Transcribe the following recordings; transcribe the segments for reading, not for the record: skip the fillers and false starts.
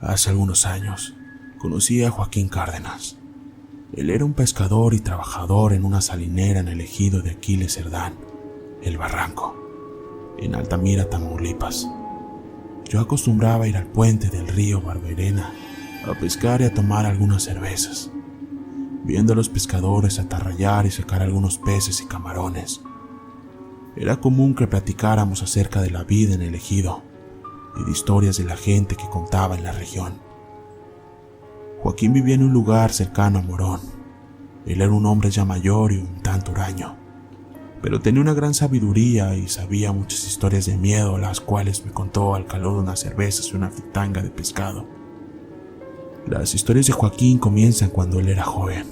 Hace algunos años, conocí a Joaquín Cárdenas. Él era un pescador y trabajador en una salinera en el ejido de Aquiles Cerdán, El Barranco, en Altamira, Tamaulipas. Yo acostumbraba a ir al puente del río Barberena a pescar y a tomar algunas cervezas, viendo a los pescadores atarrayar y sacar algunos peces y camarones. Era común que platicáramos acerca de la vida en el ejido y de historias de la gente que contaba en la región. Joaquín vivía en un lugar cercano a Morón. Él era un hombre ya mayor y un tanto huraño, pero tenía una gran sabiduría y sabía muchas historias de miedo, las cuales me contó al calor de unas cervezas y una fritanga de pescado. Las historias de Joaquín comienzan cuando él era joven.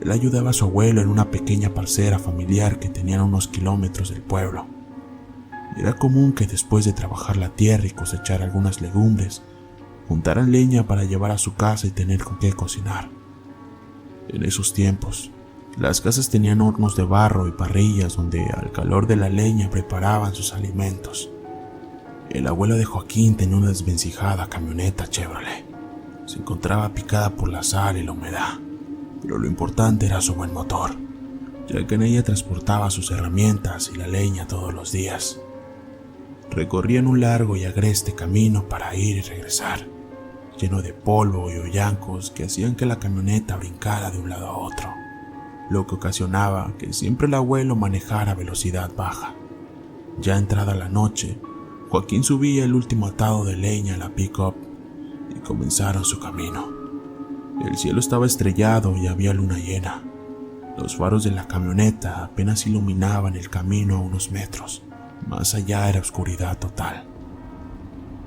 Él ayudaba a su abuelo en una pequeña parcela familiar que tenían a unos kilómetros del pueblo. Era común que después de trabajar la tierra y cosechar algunas legumbres, juntaran leña para llevar a su casa y tener con qué cocinar. En esos tiempos, las casas tenían hornos de barro y parrillas donde al calor de la leña preparaban sus alimentos. El abuelo de Joaquín tenía una desvencijada camioneta Chevrolet. Se encontraba picada por la sal y la humedad, pero lo importante era su buen motor, ya que en ella transportaba sus herramientas y la leña todos los días. Recorrían un largo y agreste camino para ir y regresar, lleno de polvo y hoyancos que hacían que la camioneta brincara de un lado a otro, lo que ocasionaba que siempre el abuelo manejara a velocidad baja. Ya entrada la noche, Joaquín subía el último atado de leña a la pick-up y comenzaron su camino. El cielo estaba estrellado y había luna llena. Los faros de la camioneta apenas iluminaban el camino a unos metros. Más allá era oscuridad total.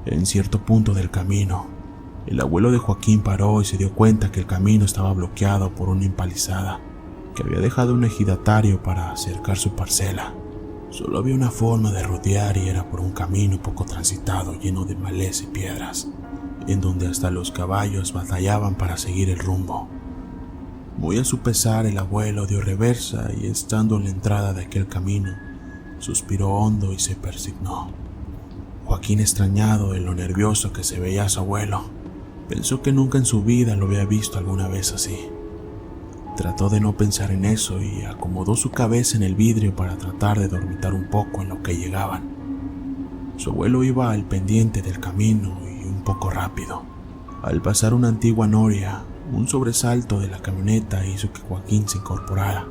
En cierto punto del camino, el abuelo de Joaquín paró y se dio cuenta que el camino estaba bloqueado por una empalizada que había dejado un ejidatario para acercar su parcela. Solo había una forma de rodear y era por un camino poco transitado lleno de maleza y piedras, en donde hasta los caballos batallaban para seguir el rumbo. Muy a su pesar, el abuelo dio reversa y estando en la entrada de aquel camino, suspiró hondo y se persignó. Joaquín, extrañado de lo nervioso que se veía a su abuelo, pensó que nunca en su vida lo había visto alguna vez así. Trató de no pensar en eso y acomodó su cabeza en el vidrio para tratar de dormitar un poco en lo que llegaban. Su abuelo iba al pendiente del camino y un poco rápido. Al pasar una antigua noria, un sobresalto de la camioneta hizo que Joaquín se incorporara.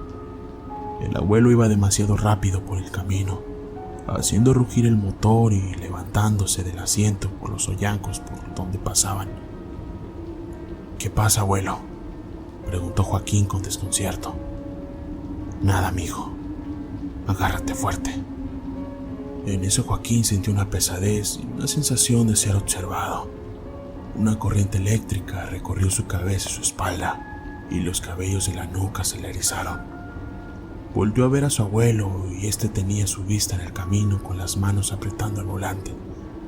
El abuelo iba demasiado rápido por el camino, haciendo rugir el motor y levantándose del asiento por los hoyancos por donde pasaban. ¿Qué pasa, abuelo?, preguntó Joaquín con desconcierto. Nada, mijo. Agárrate fuerte. En eso Joaquín sintió una pesadez y una sensación de ser observado. Una corriente eléctrica recorrió su cabeza y su espalda, y los cabellos de la nuca se le erizaron. Volvió a ver a su abuelo y este tenía su vista en el camino con las manos apretando el volante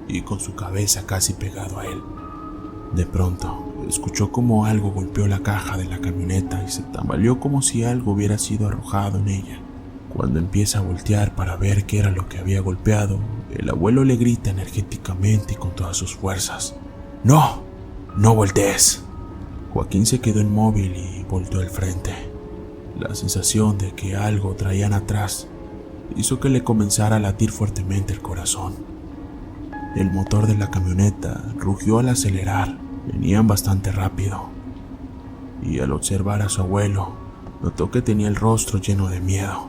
y con su cabeza casi pegado a él. De pronto, escuchó como algo golpeó la caja de la camioneta y se tambaleó como si algo hubiera sido arrojado en ella. Cuando empieza a voltear para ver qué era lo que había golpeado, el abuelo le grita energéticamente y con todas sus fuerzas: ¡No! ¡No voltees! Joaquín se quedó inmóvil y volteó al frente. La sensación de que algo traían atrás hizo que le comenzara a latir fuertemente el corazón. El motor de la camioneta rugió al acelerar. Venían bastante rápido. Y al observar a su abuelo, notó que tenía el rostro lleno de miedo.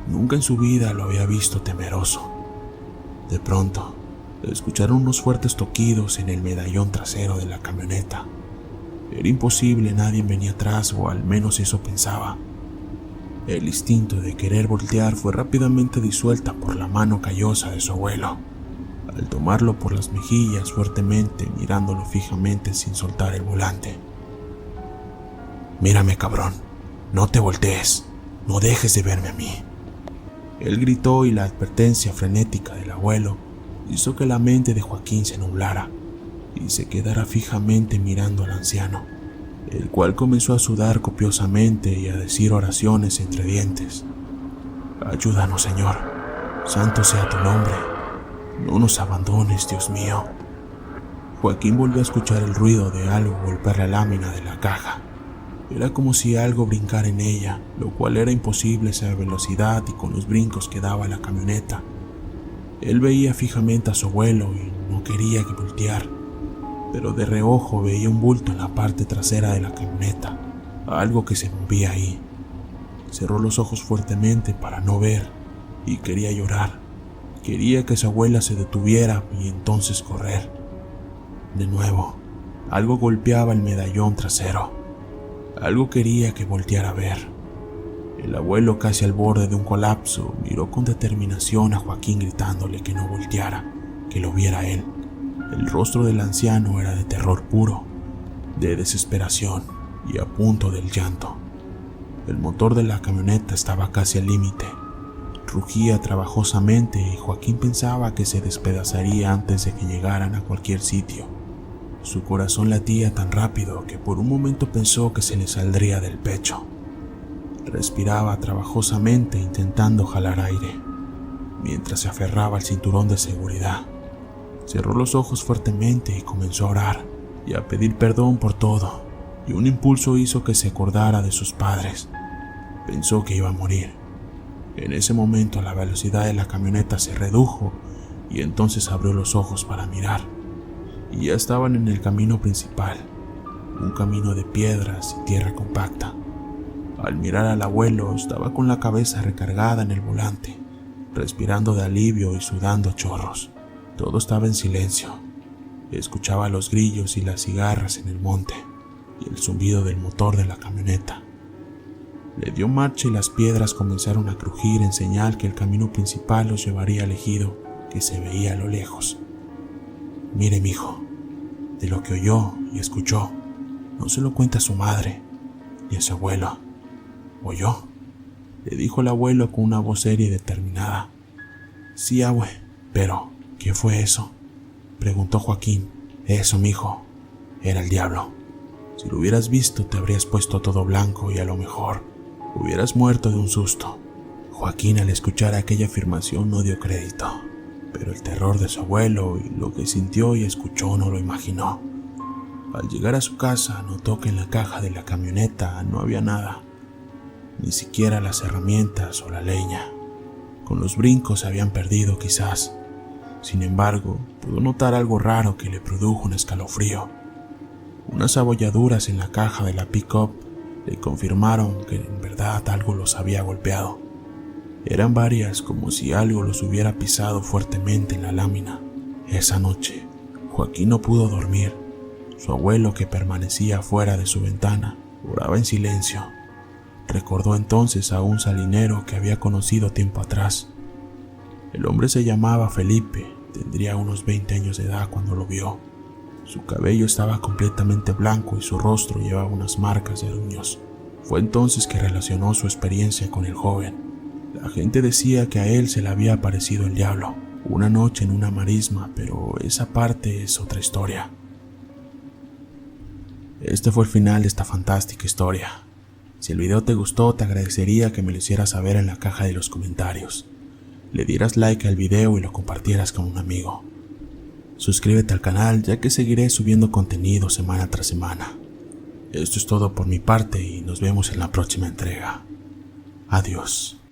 Nunca en su vida lo había visto temeroso. De pronto, escucharon unos fuertes toquidos en el medallón trasero de la camioneta. Era imposible, nadie venía atrás, o al menos eso pensaba. El instinto de querer voltear fue rápidamente disuelta por la mano callosa de su abuelo, al tomarlo por las mejillas fuertemente, mirándolo fijamente sin soltar el volante. «Mírame, cabrón, no te voltees, no dejes de verme a mí». Él gritó y la advertencia frenética del abuelo hizo que la mente de Joaquín se nublara y se quedara fijamente mirando al anciano, el cual comenzó a sudar copiosamente y a decir oraciones entre dientes. «Ayúdanos, Señor, santo sea tu nombre. No nos abandones, Dios mío. Joaquín volvió a escuchar el ruido de algo golpear la lámina de la caja. Era como si algo brincara en ella, lo cual era imposible a esa velocidad y con los brincos que daba la camioneta. Él veía fijamente a su abuelo y no quería que voltear, pero de reojo veía un bulto en la parte trasera de la camioneta, algo que se movía ahí. Cerró los ojos fuertemente para no ver y quería llorar. Quería que su abuela se detuviera y entonces correr. De nuevo, algo golpeaba el medallón trasero. Algo quería que volteara a ver. El abuelo, casi al borde de un colapso, miró con determinación a Joaquín gritándole que no volteara, que lo viera él. El rostro del anciano era de terror puro, de desesperación y a punto del llanto. El motor de la camioneta estaba casi al límite. Rugía trabajosamente y Joaquín pensaba que se despedazaría antes de que llegaran a cualquier sitio. Su corazón latía tan rápido que por un momento pensó que se le saldría del pecho. Respiraba trabajosamente intentando jalar aire, mientras se aferraba al cinturón de seguridad. Cerró los ojos fuertemente y comenzó a orar y a pedir perdón por todo, y un impulso hizo que se acordara de sus padres. Pensó que iba a morir. En ese momento la velocidad de la camioneta se redujo y entonces abrió los ojos para mirar. Y ya estaban en el camino principal, un camino de piedras y tierra compacta. Al mirar al abuelo, estaba con la cabeza recargada en el volante, respirando de alivio y sudando a chorros. Todo estaba en silencio. Escuchaba los grillos y las cigarras en el monte y el zumbido del motor de la camioneta. Le dio marcha y las piedras comenzaron a crujir en señal que el camino principal los llevaría al ejido que se veía a lo lejos. Mire, mijo, de lo que oyó y escuchó, no se lo cuenta a su madre ni a su abuelo. ¿Oyó?, le dijo el abuelo con una voz seria y determinada. Sí, abue, pero ¿qué fue eso?, preguntó Joaquín. Eso, mijo, era el diablo. Si lo hubieras visto te habrías puesto todo blanco y a lo mejor hubieras muerto de un susto. Joaquín, al escuchar aquella afirmación, no dio crédito, pero el terror de su abuelo y lo que sintió y escuchó no lo imaginó. Al llegar a su casa, notó que en la caja de la camioneta no había nada, ni siquiera las herramientas o la leña. Con los brincos se habían perdido quizás. Sin embargo, pudo notar algo raro que le produjo un escalofrío. Unas abolladuras en la caja de la pick-up le confirmaron que en verdad algo los había golpeado. Eran varias, como si algo los hubiera pisado fuertemente en la lámina. Esa noche, Joaquín no pudo dormir. Su abuelo, que permanecía fuera de su ventana, oraba en silencio. Recordó entonces a un salinero que había conocido tiempo atrás. El hombre se llamaba Felipe, tendría unos 20 años de edad cuando lo vio. Su cabello estaba completamente blanco y su rostro llevaba unas marcas de aruños. Fue entonces que relacionó su experiencia con el joven. La gente decía que a él se le había aparecido el diablo una noche en una marisma, pero esa parte es otra historia. Este fue el final de esta fantástica historia. Si el video te gustó, te agradecería que me lo hicieras saber en la caja de los comentarios. Le dieras like al video y lo compartieras con un amigo. Suscríbete al canal, ya que seguiré subiendo contenido semana tras semana. Esto es todo por mi parte y nos vemos en la próxima entrega. Adiós.